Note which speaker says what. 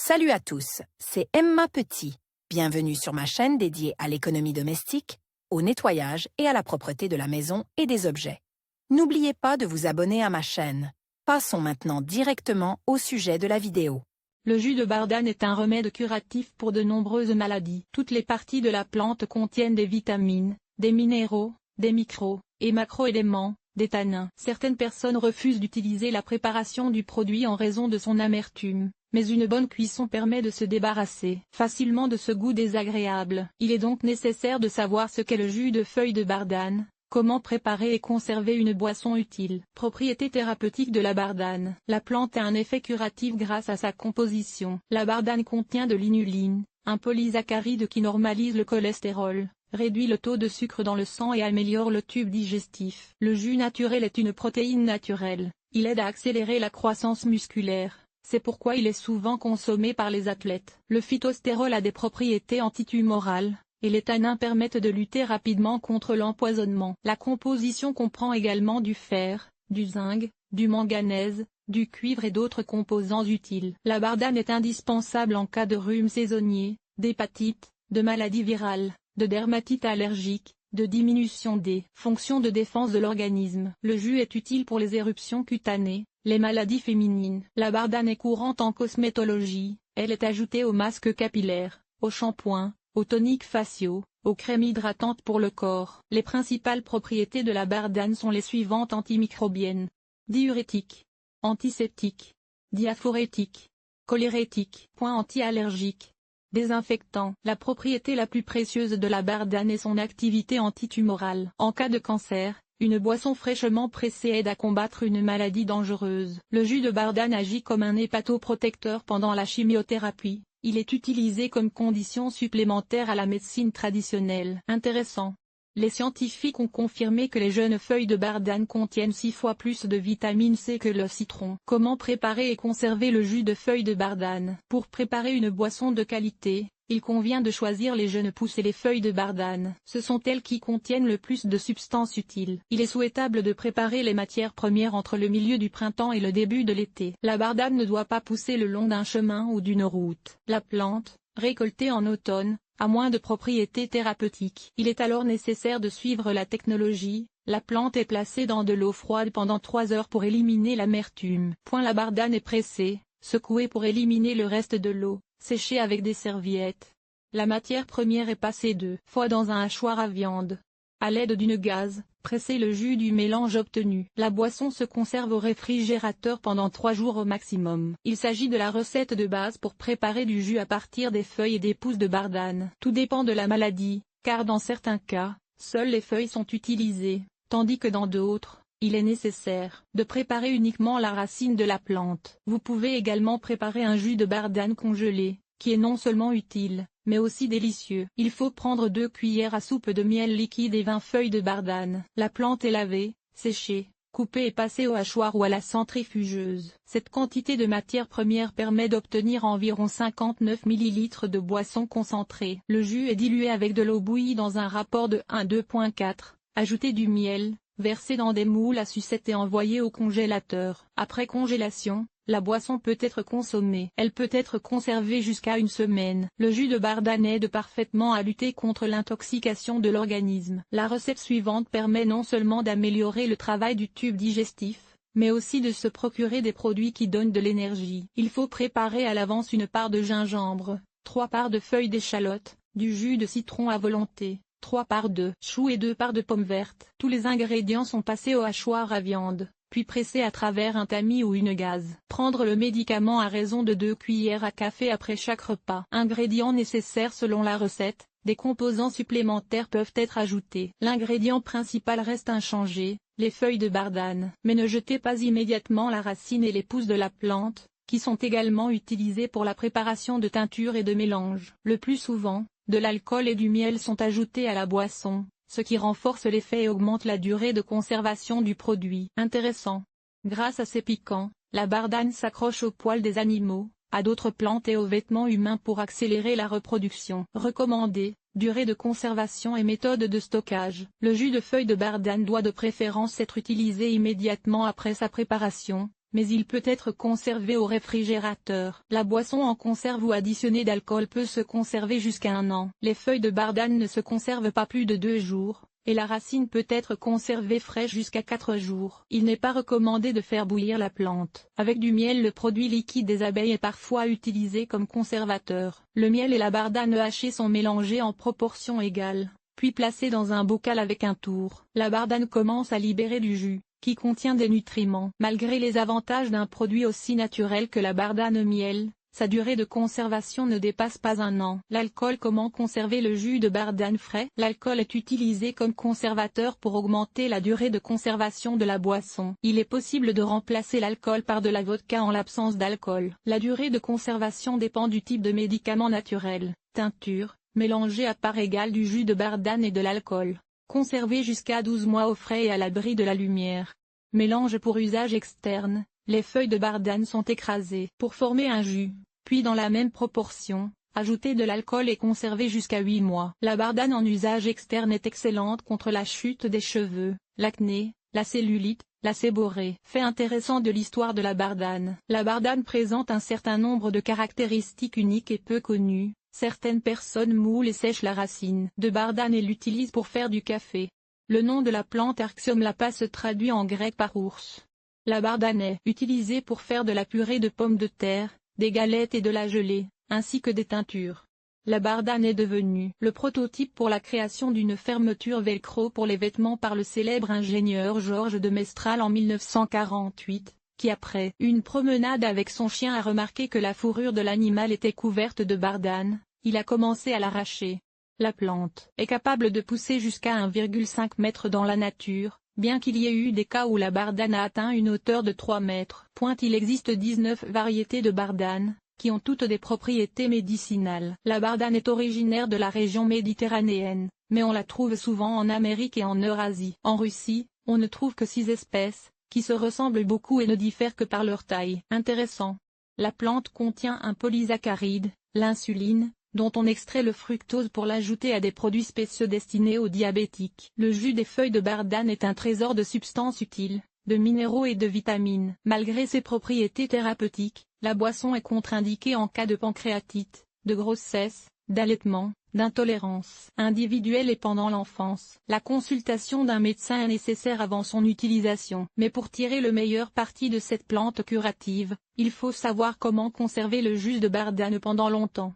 Speaker 1: Salut à tous, c'est Emma Petit. Bienvenue sur ma chaîne dédiée à l'économie domestique, au nettoyage et à la propreté de la maison et des objets. N'oubliez pas de vous abonner à ma chaîne. Passons maintenant directement au sujet de la vidéo.
Speaker 2: Le jus de bardane est un remède curatif pour de nombreuses maladies. Toutes les parties de la plante contiennent des vitamines, des minéraux, des micro- et macroéléments, des tanins. Certaines personnes refusent d'utiliser la préparation du produit en raison de son amertume, mais une bonne cuisson permet de se débarrasser facilement de ce goût désagréable. Il est donc nécessaire de savoir ce qu'est le jus de feuilles de bardane. Comment préparer et conserver une boisson utile. Propriétés thérapeutiques de la bardane. La plante a un effet curatif grâce à sa composition. La bardane contient de l'inuline, un polysaccharide qui normalise le cholestérol, réduit le taux de sucre dans le sang et améliore le tube digestif. Le jus naturel est une protéine naturelle. Il aide à accélérer la croissance musculaire. C'est pourquoi il est souvent consommé par les athlètes. Le phytostérol a des propriétés antitumorales, et les tanins permettent de lutter rapidement contre l'empoisonnement. La composition comprend également du fer, du zinc, du manganèse, du cuivre et d'autres composants utiles. La bardane est indispensable en cas de rhume saisonnier, d'hépatite, de maladie virale, de dermatite allergique, de diminution des fonctions de défense de l'organisme. Le jus est utile pour les éruptions cutanées, les maladies féminines. La bardane est courante en cosmétologie, elle est ajoutée aux masques capillaires, aux shampoings, aux toniques faciaux, aux crèmes hydratantes pour le corps. Les principales propriétés de la bardane sont les suivantes: antimicrobienne, diurétique, antiseptique, diaphorétique, cholérétique, anti-allergique, désinfectant. La propriété la plus précieuse de la bardane est son activité antitumorale. En cas de cancer, une boisson fraîchement pressée aide à combattre une maladie dangereuse. Le jus de bardane agit comme un hépatoprotecteur pendant la chimiothérapie. Il est utilisé comme condition supplémentaire à la médecine traditionnelle. Intéressant. Les scientifiques ont confirmé que les jeunes feuilles de bardane contiennent 6 fois plus de vitamine C que le citron. Comment préparer et conserver le jus de feuilles de bardane? Pour préparer une boisson de qualité, il convient de choisir les jeunes pousses et les feuilles de bardane. Ce sont elles qui contiennent le plus de substances utiles. Il est souhaitable de préparer les matières premières entre le milieu du printemps et le début de l'été. La bardane ne doit pas pousser le long d'un chemin ou d'une route. La plante, récoltée en automne, a moins de propriétés thérapeutiques. Il est alors nécessaire de suivre la technologie. La plante est placée dans de l'eau froide pendant 3 heures pour éliminer l'amertume. La bardane est pressée, secouée pour éliminer le reste de l'eau, séchée avec des serviettes. La matière première est passée 2 fois dans un hachoir à viande. À l'aide d'une gaze, pressez le jus du mélange obtenu. La boisson se conserve au réfrigérateur pendant 3 jours au maximum. Il s'agit de la recette de base pour préparer du jus à partir des feuilles et des pousses de bardane. Tout dépend de la maladie, car dans certains cas, seules les feuilles sont utilisées, tandis que dans d'autres, il est nécessaire de préparer uniquement la racine de la plante. Vous pouvez également préparer un jus de bardane congelé, qui est non seulement utile, mais aussi délicieux. Il faut prendre 2 cuillères à soupe de miel liquide et 20 feuilles de bardane. La plante est lavée, séchée, coupée et passée au hachoir ou à la centrifugeuse. Cette quantité de matière première permet d'obtenir environ 59 ml de boisson concentrée. Le jus est dilué avec de l'eau bouillie dans un rapport de 1:2.4. Ajoutez du miel, versé dans des moules à sucette et envoyé au congélateur. Après congélation, la boisson peut être consommée. Elle peut être conservée jusqu'à 1 semaine. Le jus de bardane aide parfaitement à lutter contre l'intoxication de l'organisme. La recette suivante permet non seulement d'améliorer le travail du tube digestif, mais aussi de se procurer des produits qui donnent de l'énergie. Il faut préparer à l'avance une part de gingembre, 3 parts de feuilles d'échalote, du jus de citron à volonté, 3 parts de choux et 2 parts de pommes vertes. Tous les ingrédients sont passés au hachoir à viande, puis pressés à travers un tamis ou une gaze. Prendre le médicament à raison de 2 cuillères à café après chaque repas. Ingrédients nécessaires selon la recette, des composants supplémentaires peuvent être ajoutés. L'ingrédient principal reste inchangé, les feuilles de bardane. Mais ne jetez pas immédiatement la racine et les pousses de la plante, qui sont également utilisées pour la préparation de teintures et de mélanges. Le plus souvent, de l'alcool et du miel sont ajoutés à la boisson, ce qui renforce l'effet et augmente la durée de conservation du produit. Intéressant. Grâce à ses piquants, la bardane s'accroche aux poils des animaux, à d'autres plantes et aux vêtements humains pour accélérer la reproduction. Recommandé, durée de conservation et méthode de stockage. Le jus de feuilles de bardane doit de préférence être utilisé immédiatement après sa préparation, mais il peut être conservé au réfrigérateur. La boisson en conserve ou additionnée d'alcool peut se conserver jusqu'à 1 an. Les feuilles de bardane ne se conservent pas plus de 2 jours, et la racine peut être conservée fraîche jusqu'à 4 jours. Il n'est pas recommandé de faire bouillir la plante. Avec du miel, le produit liquide des abeilles est parfois utilisé comme conservateur. Le miel et la bardane hachée sont mélangés en proportion égale, puis placés dans un bocal avec un tour. La bardane commence à libérer du jus, qui contient des nutriments. Malgré les avantages d'un produit aussi naturel que la bardane miel, sa durée de conservation ne dépasse pas 1 an. L'alcool. Comment conserver le jus de bardane frais? L'alcool est utilisé comme conservateur pour augmenter la durée de conservation de la boisson. Il est possible de remplacer l'alcool par de la vodka en l'absence d'alcool. La durée de conservation dépend du type de médicament naturel, teinture, mélangée à part égale du jus de bardane et de l'alcool. Conservé jusqu'à 12 mois au frais et à l'abri de la lumière. Mélange pour usage externe. Les feuilles de bardane sont écrasées pour former un jus, puis dans la même proportion, ajouter de l'alcool et conserver jusqu'à 8 mois. La bardane en usage externe est excellente contre la chute des cheveux, l'acné, la cellulite, la séborrhée. Fait intéressant de l'histoire de la bardane. La bardane présente un certain nombre de caractéristiques uniques et peu connues. Certaines personnes moulent et sèchent la racine de bardane et l'utilisent pour faire du café. Le nom de la plante Arxium lapa se traduit en grec par ours. La bardane est utilisée pour faire de la purée de pommes de terre, des galettes et de la gelée, ainsi que des teintures. La bardane est devenue le prototype pour la création d'une fermeture velcro pour les vêtements par le célèbre ingénieur Georges de Mestral en 1948, qui après une promenade avec son chien a remarqué que la fourrure de l'animal était couverte de bardane. Il a commencé à l'arracher. La plante est capable de pousser jusqu'à 1,5 mètre dans la nature, bien qu'il y ait eu des cas où la bardane a atteint une hauteur de 3 mètres. Il existe 19 variétés de bardane, qui ont toutes des propriétés médicinales. La bardane est originaire de la région méditerranéenne, mais on la trouve souvent en Amérique et en Eurasie. En Russie, on ne trouve que 6 espèces, qui se ressemblent beaucoup et ne diffèrent que par leur taille. Intéressant. La plante contient un polysaccharide, l'insuline, dont on extrait le fructose pour l'ajouter à des produits spéciaux destinés aux diabétiques. Le jus des feuilles de bardane est un trésor de substances utiles, de minéraux et de vitamines. Malgré ses propriétés thérapeutiques, la boisson est contre-indiquée en cas de pancréatite, de grossesse, d'allaitement, d'intolérance individuelle et pendant l'enfance. La consultation d'un médecin est nécessaire avant son utilisation. Mais pour tirer le meilleur parti de cette plante curative, il faut savoir comment conserver le jus de bardane pendant longtemps.